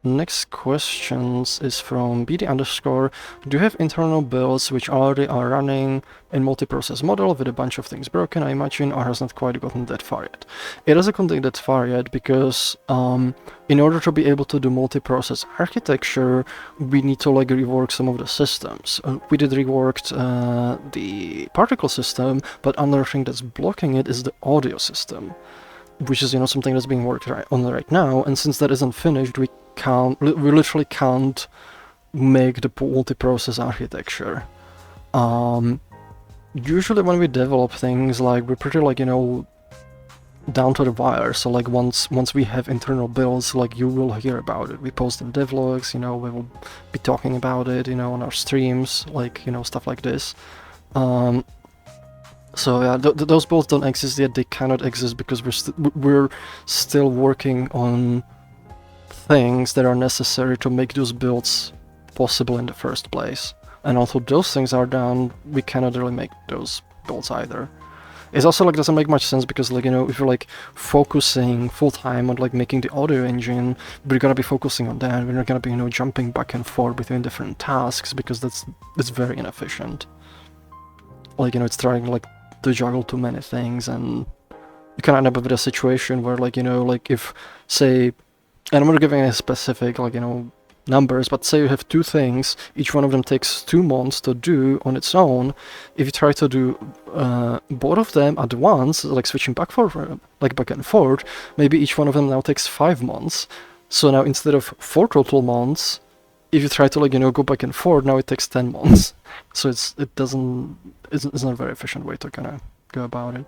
next questions is from BD underscore. Do you have internal builds which already are running in multi-process model with a bunch of things broken, I imagine, or has not quite gotten that far yet? It hasn't gotten that far yet because in order to be able to do multi-process architecture, we need to like rework some of the systems. We did reworked the particle system, but another thing that's blocking it is the audio system, which is, you know, something that's being worked on right now. And since that isn't finished, we literally can't make the multi-process architecture. Usually when we develop things, like, we're pretty, like, you know, down to the wire. So like once we have internal builds, like, you will hear about it. We post in devlogs, you know, we will be talking about it, you know, on our streams, like, you know, stuff like this. So yeah, those builds don't exist yet. They cannot exist because we're still working on things that are necessary to make those builds possible in the first place. And until those things are done, we cannot really make those builds either. It's also like doesn't make much sense because, like, you know, if you're like focusing full time on like making the audio engine, we're gonna be focusing on that. We're not gonna be, you know, jumping back and forth between different tasks because that's very inefficient. Like, you know, it's trying like to juggle too many things, and you can end up with a situation where, like, you know, like if, say, and I'm not giving any specific, like, you know, numbers, but say you have two things, each one of them takes 2 months to do on its own. If you try to do both of them at once, like switching back and forth, maybe each one of them now takes 5 months. So now instead of 4 total months, if you try to, like, you know, go back and forth, now it takes 10 months. So it's not a very efficient way to kind of go about it.